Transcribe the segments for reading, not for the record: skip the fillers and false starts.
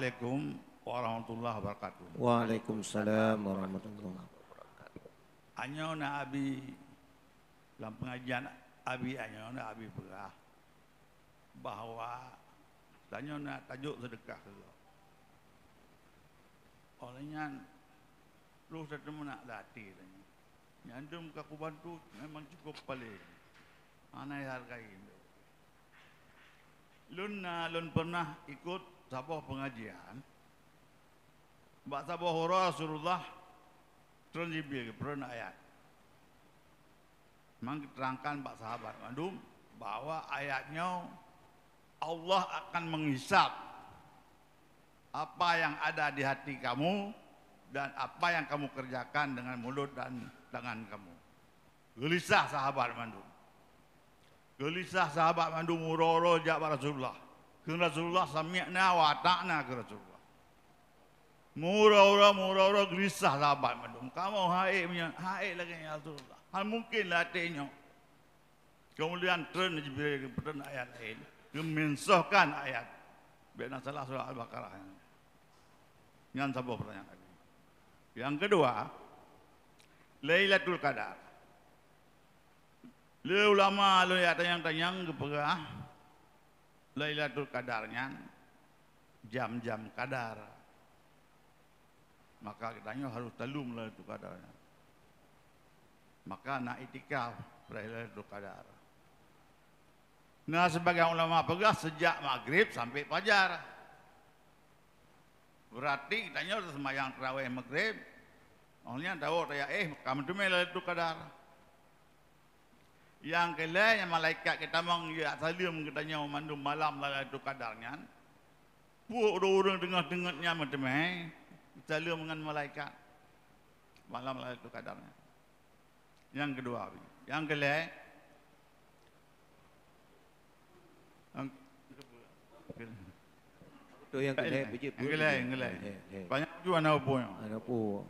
Assalamualaikum warahmatullahi wabarakatuh. Waalaikumsalam warahmatullahi wabarakatuh. Anyo na abi dalam pengajian abi anyo na abi perah bahawa tanyo na tajuk sedekah dulu. Olehnya lu setemu nak latih tanya. Nyandum ke aku bantu memang cukup paling. Anai hargai itu. Lun pernah ikut sebuah pengajian. Mbak sabah Rasulullah terjibir pernah ayat. Memang diterangkan Mbak sahabat mandum bahwa ayatnya Allah akan menghisap apa yang ada di hati kamu dan apa yang kamu kerjakan dengan mulut dan tangan kamu. Gelisah sahabat mandum. Gelisah sahabat mandum muroro jak Rasulullah. Ke Rasulullah sami'na wa ta'na ke Rasulullah. Murau-murau gelisah sahabat mandum. Kamu haik lagi ya Rasulullah. Hal mungkin latihnya. Kemudian turun Jibril ke ayat lain. Memensuhkan ayat. Biar salah surah Al-Baqarah. Yang sebuah pertanyaan lagi. Yang kedua, Lailatul Qadar. Le ulama le tanyang kepada Lailatul Qadarnya jam-jam qadar. Maka kitanya harus talum Lailatul Qadarnya. Maka nak itikaf Lailatul Qadar. Nah, sebagian ulama pegang sejak maghrib sampai fajar. Berarti kitanya harus sembahyang tarawih maghrib. Olehnya tahu saya kamu tu Lailatul Qadar. Yang kelai yang malaikat kita mang ya salim katanya mandum malam Lailatul Qadarnya. Puak orang dengar-dengarnya macam salim dengan malaikat malam Lailatul Qadarnya. Yang kedua, yang kelai Tu yang kelai yang kelai. Banyak juga nak punya. Ada pu.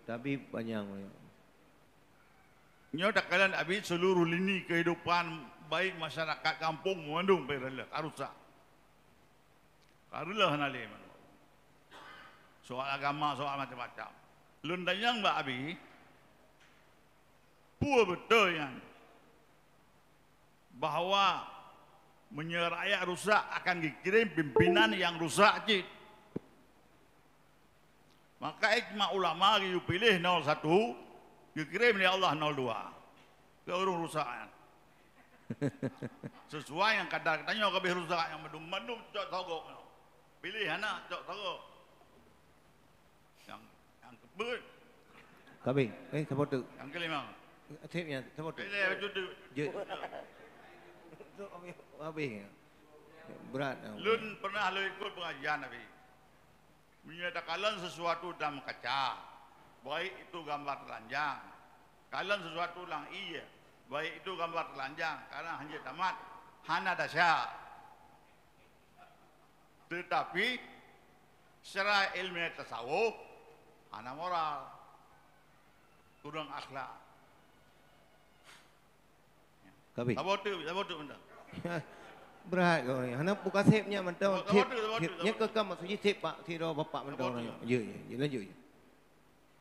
Tapi banyak. Nyo tak kalian habis seluruh lini kehidupan baik masyarakat kampung mengandung perela karusak. Karulah nale man. Soal agama, soal macam-macam. Lun danyang Mbak Abi. Pua betul yang bahawa menyeraya rusak akan dikirim pimpinan yang rusak cik. Maka hikmah ulama you pilih 01 dikirim oleh Allah 02 ke urung rusak. Sesuai yang kadar katanya kabeh rusak yang mendum cok togok. Pilih anak cok togok. Yang kebut. Kabeh, siapa tu? Yang kelima. Tipnya siapa tu? Pilih baju tu. Tu habis. Berat. Lun pernah lu ikut pengajian Nabi. Menyatakan sesuatu dalam kaca. Baik itu gambar telanjang. Kalau sesuatu lang iya. Baik itu gambar telanjang. Karena hanya tamat. Hana dasar. Tetapi secara ilmiah tasawuf. Hana moral. Kurang akhlak. Kabeh. Apa tu benda? Berat kau ni. Hana buka sipnya mentau. Sipnya kekam maksudnya sip pak tiro bapak mentau. Ya, lanjut.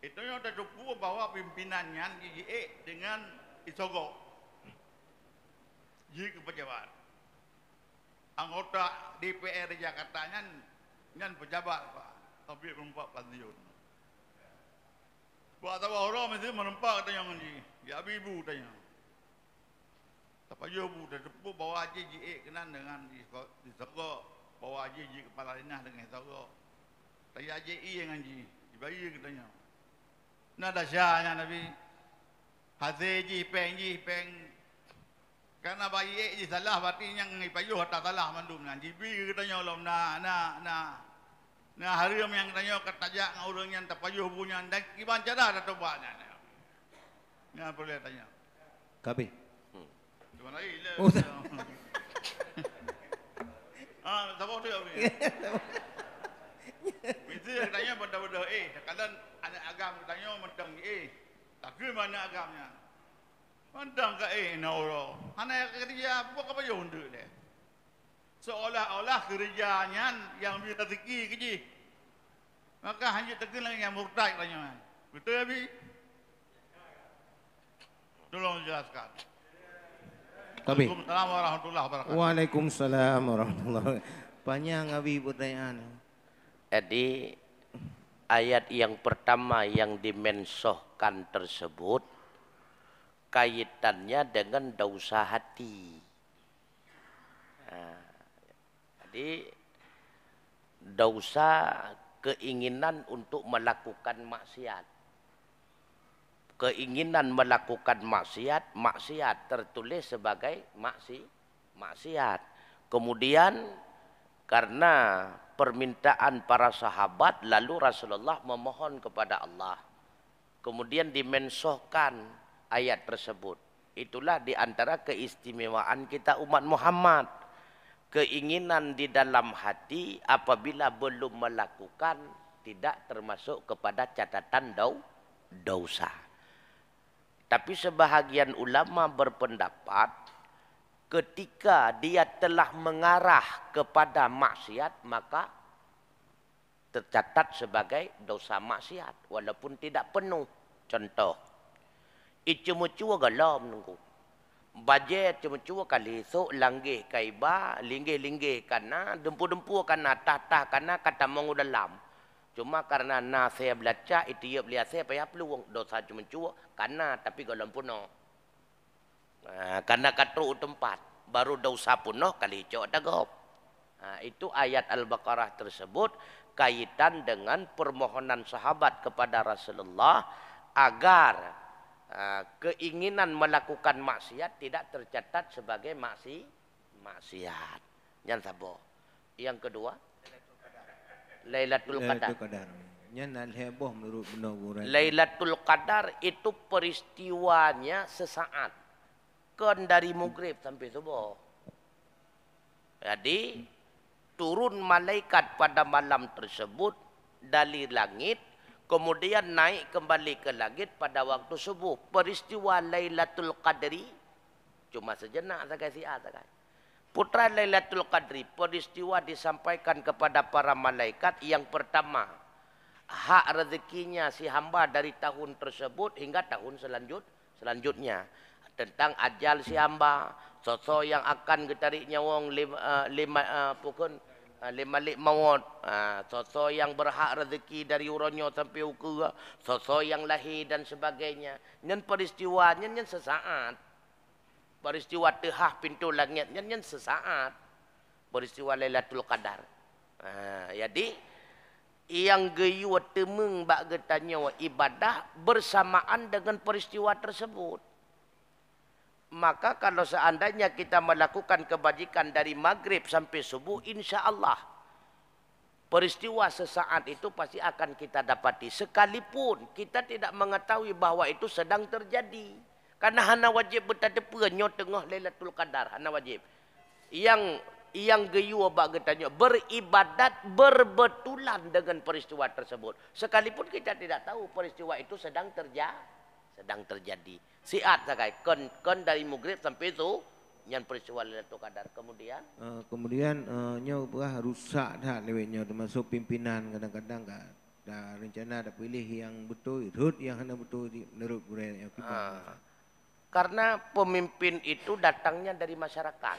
Itu yang terjumpa bahwa pimpinannya DJE dengan Isogok. Jadi pejabat. Anggota DPR Jakarta nyan pejabat Pak. Tapi merempak pensiun. Buat tahu orang mesti merempak katanya ni. Ya ibu tanya. Tapi yo bu terjumpa bahwa DJE kenan dengan Isogok. Bahwa DJE kepala dinas dengan Isogok. Tapi DJE yang anji. Dibayar katanya. Nada syahnya Nabi Hasil peng karena bayi ji salah berarti yang payuh tak salah mandum nan jibi katanya Allah nah hari yang katanya ketajak dengan orang yang tak payuh punya dan gimana cara dah tobatnya nah boleh tanya Kabeh. Cuma lagi siapa tu Abi Mesti katanya benda-benda kadang anak agam katanya mentang tapi mana agamnya mentang ke na orang anak kerja apa kau payah undur deh seolah-olah kerjanya yang beri rezeki ke ji. Maka hanya terkena yang murtad katanya. Betul Abi? Tolong jelaskan. Tapi Waalaikumsalam warahmatullahi wabarakatuh. Waalaikumsalam warahmatullahi wabarakatuh. Panjang Abi pertanyaan. Jadi ayat yang pertama yang dimensohkan tersebut kaitannya dengan dosa hati. Nah, jadi dosa keinginan untuk melakukan maksiat. Keinginan melakukan maksiat, maksiat tertulis sebagai maksiat. Kemudian karena permintaan para sahabat, lalu Rasulullah memohon kepada Allah. Kemudian dimensohkan ayat tersebut. Itulah diantara keistimewaan kita umat Muhammad. Keinginan di dalam hati apabila belum melakukan tidak termasuk kepada catatan dosa. Tapi sebahagian ulama berpendapat ketika dia telah mengarah kepada maksiat maka tercatat sebagai dosa maksiat walaupun tidak penuh. Contoh, icumucua galam nunggu. Bajet cuma-cuma kali so langgih kaiba linggih-linggih kana dempu-dempu kana tatah kana kata mongu dalam. Cuma karena na saya belajar itu ia beli saya payah peluang dosa cuma-cuma kana tapi galam puno. Karena katru tempat baru dosa puno kali cok dagop. Itu ayat Al-Baqarah tersebut kaitan dengan permohonan sahabat kepada Rasulullah agar keinginan melakukan maksiat tidak tercatat sebagai maksiat. Yang sabo. Yang kedua, Lailatul Qadar. Nyan heboh menurut benar. Lailatul Qadar itu peristiwanya sesaat. Kan dari maghrib sampai subuh. Jadi turun malaikat pada malam tersebut dari langit. Kemudian naik kembali ke langit pada waktu subuh. Peristiwa Lailatul Qadri cuma sejenak saya kasih saja. Putra Lailatul Qadri peristiwa disampaikan kepada para malaikat yang pertama hak rezekinya si hamba dari tahun tersebut hingga tahun selanjutnya tentang ajal si hamba, sosok yang akan getarik nyawang lima maut, sosok yang berhak rezeki dari uronyo sampai ukura, sosok yang lahir dan sebagainya. Nyen peristiwanya nyen sesaat. Peristiwa tehah pintu langit nyen sesaat. Peristiwa Lailatul Qadar. Jadi yang geyu temeng bak getanya ibadah bersamaan dengan peristiwa tersebut. Maka kalau seandainya kita melakukan kebajikan dari maghrib sampai subuh, insya Allah peristiwa sesaat itu pasti akan kita dapati. Sekalipun kita tidak mengetahui bahwa itu sedang terjadi. Karena hana wajib bertadepanya tengah Lailatul Qadar. Hana wajib. Yang geyu abak getanya beribadat berbetulan dengan peristiwa tersebut. Sekalipun kita tidak tahu peristiwa itu sedang terjadi. Siat sakai kon dari maghrib sampai itu yang peristiwa Lailatul Qadar. Kemudian nyo rusak dah lewatnya termasuk pimpinan kadang-kadang dah rencana ada pilih yang betul irut yang hanya betul menurut budaya yang karena pemimpin itu datangnya dari masyarakat.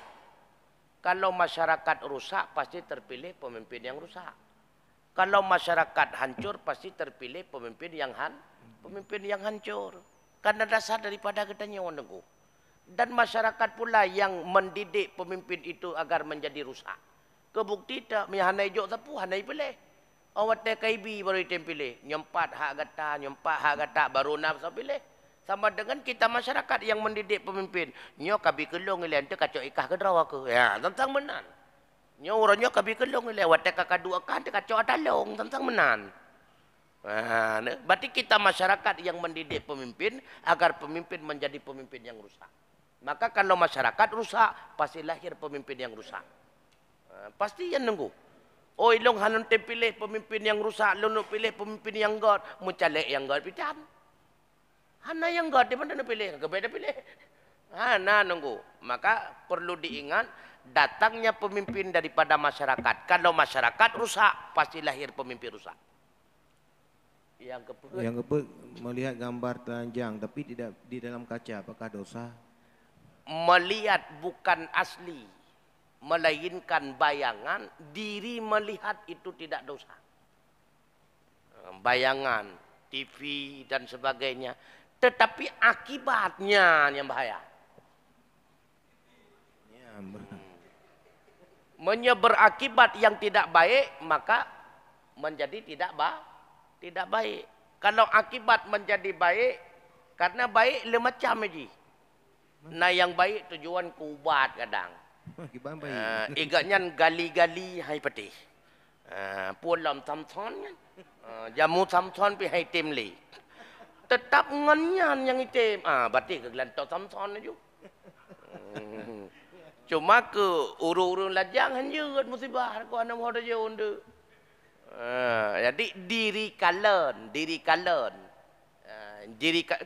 Kalau masyarakat rusak pasti terpilih pemimpin yang rusak. Kalau masyarakat hancur pasti terpilih pemimpin yang hancur. Karena dasar daripada katanya wanengku. Dan masyarakat pula yang mendidik pemimpin itu agar menjadi rusak. Kebukti tak hanai jok sapu hanai pilih. Awat kaibi baru item pilih. Nyempat hak gata baru nafsu pilih. Sama dengan kita masyarakat yang mendidik pemimpin. Nyo kabi kelong ile ante kacok ikah ke drawa ke. Ya, tentang menan. Nyo orangnya kabi kelong ile wat kakadua kan kacok atalong tentang menan. Berarti kita masyarakat yang mendidik pemimpin agar pemimpin menjadi pemimpin yang rusak. Maka kalau masyarakat rusak, pasti lahir pemimpin yang rusak. Pasti yang nunggu. Oh, ilong hanun pilih pemimpin yang rusak, lu pilih pemimpin yang god, mucalek yang god pican. Hana yang god di mana pilih, kebeda pilih. Hana nunggu. Maka perlu diingat datangnya pemimpin daripada masyarakat. Kalau masyarakat rusak, pasti lahir pemimpin rusak. Yang kedua, melihat gambar telanjang tapi tidak di dalam kaca, apakah dosa? Melihat bukan asli, melainkan bayangan, diri melihat itu tidak dosa. Bayangan, TV dan sebagainya. Tetapi akibatnya yang bahaya. Berakibat yang tidak baik, maka menjadi tidak baik. Kalau akibat menjadi baik, karena baik lemacam aja. Nah yang baik tujuan kubat kadang. Igatnya gali-gali hai peti. Pulam samson kan. Jamu samson pi hai tim li. Tetap nganyan yang item. Berarti kegelantok samson aja. Cuma ke urung-urung lajang hanjut musibah ko ana mo je unde. Jadi diri kalian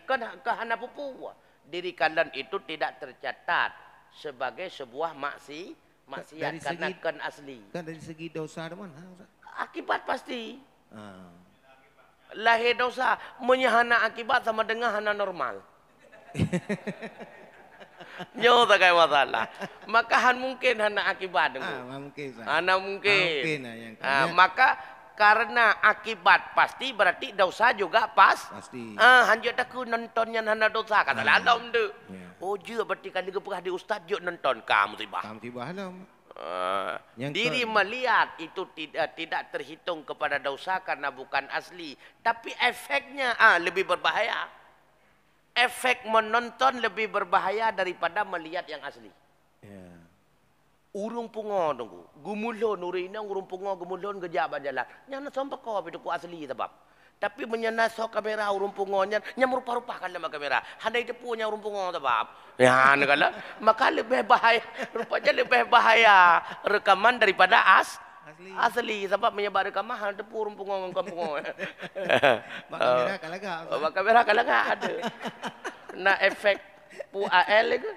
kan hana pupu. Diri kalian itu tidak tercatat sebagai sebuah maksiat karena kan asli. Kan dari segi dosa mana? Akibat pasti. Lahir dosa menyahana akibat sama dengan hana normal. Nyo tak kayak masalah. Maka mungkin hana akibat dulu. Mungkin. Hana mungkin. Yang maka karena akibat pasti berarti dosa juga pasti. Hanjut aku nontonnya hana dosa kata lalam tu. Oh je berarti kali ke di ustaz juk nonton kamu musibah. Kamu musibah lah. Diri melihat itu tidak terhitung kepada dosa karena bukan asli, tapi efeknya lebih berbahaya. Efek menonton lebih berbahaya daripada melihat yang asli. Urung pungo tunggu. Gumulon urina urung pungo gumulon gejaba jalan. Nyana sampai kau itu ku asli sebab. Tapi menyana so kamera urung pungonya nyamrupa-rupa kan dalam kamera. Handai itu punya urung pungo sebab. Ya negala. Maka lebih bahaya. Rupanya lebih bahaya rekaman daripada asli sebab menyebar rekaman hal tepu urung pungo ngomong. Kamera kalagak. Kamera kalagak ada. Nah efek pu AL itu.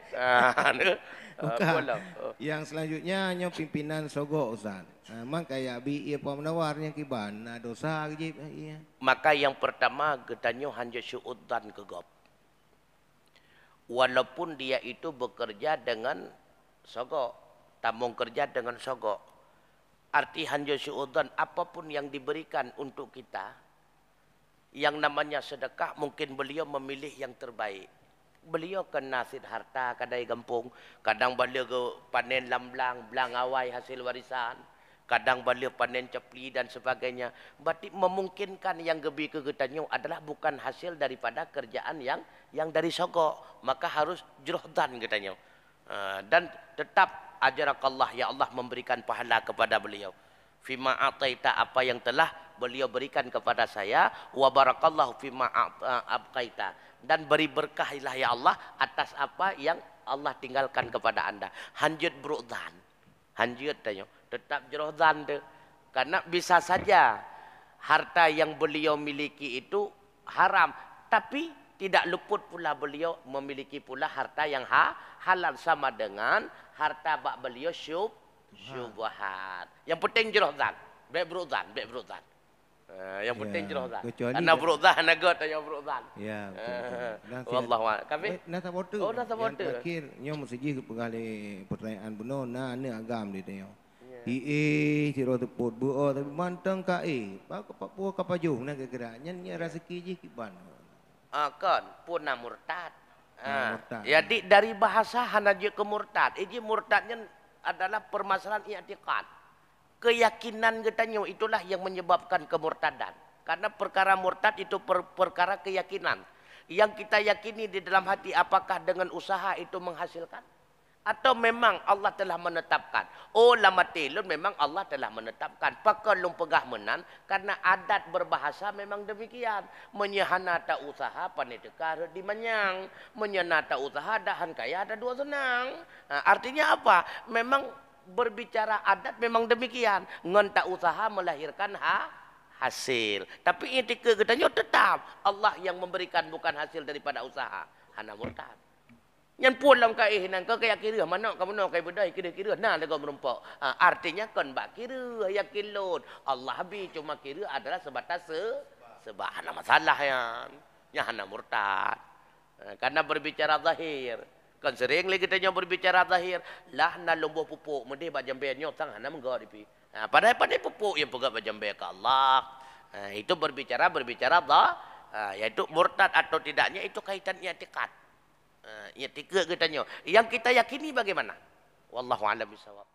Yang selanjutnya hanya pimpinan sogok Ustaz. Memang kayak bi ia pemenawarnya kiban dosa gitu. Maka yang pertama getanyo hanya syuudan kegop. Walaupun dia itu bekerja dengan sogok, tamong kerja dengan sogok. Arti hanya syuudan apapun yang diberikan untuk kita, yang namanya sedekah mungkin beliau memilih yang terbaik. Beliau kan nasid harta kadai gampung, kadang beliau ke panen lamblang, belang awai hasil warisan, kadang beliau panen cepli dan sebagainya. Berarti memungkinkan yang gebi kegetanyo adalah bukan hasil daripada kerjaan yang dari sogok, maka harus jurohdan getanyo. Dan tetap ajarakallah ya Allah memberikan pahala kepada beliau. Fima ataita apa yang telah beliau berikan kepada saya, wa barakallahu fima abqaita. Dan beri berkahilah ya Allah atas apa yang Allah tinggalkan kepada anda. Hanjut berudzan. Hanjut tanya. Tetap jerohdan deh. Karena bisa saja harta yang beliau miliki itu haram. Tapi tidak luput pula beliau memiliki pula harta yang halal. Sama dengan harta bak beliau syubhat. Yang penting jerohdan. Baik berudzan. Yang penting jerohdan. Karena berudzan, nagot yang berudzan. Ya, betul. Wallahu a'lam. Kami nata bote. Yang terakhir, nyo mesti pegale pertanyaan benar na agam dia tanya. Ciro teput buo tapi manteng ka Papua kapajuh na kira nya rezeki je kiban. Kan puna murtad. Jadi dari bahasa hanaje ke murtad. Ini murtadnya adalah permasalahan i'tiqad. Keyakinan getanyo itulah yang menyebabkan kemurtadan. Karena perkara murtad itu perkara keyakinan. Yang kita yakini di dalam hati apakah dengan usaha itu menghasilkan? Atau memang Allah telah menetapkan. Oh lama telun memang Allah telah menetapkan. Pakalung pegah menan. Karena adat berbahasa memang demikian. Menyehanata usaha panedekar dimanyang. Menyenata usaha dahan kaya ada dua senang. Nah, artinya apa? Memang berbicara adat memang demikian. Ngontak usaha melahirkan hasil. Tapi etika katanya tetap Allah yang memberikan bukan hasil daripada usaha. Hana murtad. Yang pulang ka nan kau kayak kira mana kamu nak kayak bedai kira-kira nah lega merompak. Artinya kan bak kira yakin lot. Allah bi cuma kira adalah sebatas sebab hana masalah yang hana murtad. Karena berbicara zahir. Kan sering lagi kita berbicara zahir. Lah na lombo pupuk mendih bak jambe nyok sang hana menggak dipi. Padahal pupuk yang pegang bak jambe ke Allah. Itu berbicara yaitu murtad atau tidaknya itu kaitan i'tikad. Ya tiga kita nyo. Yang kita yakini bagaimana? Wallahu a'lam bishawab.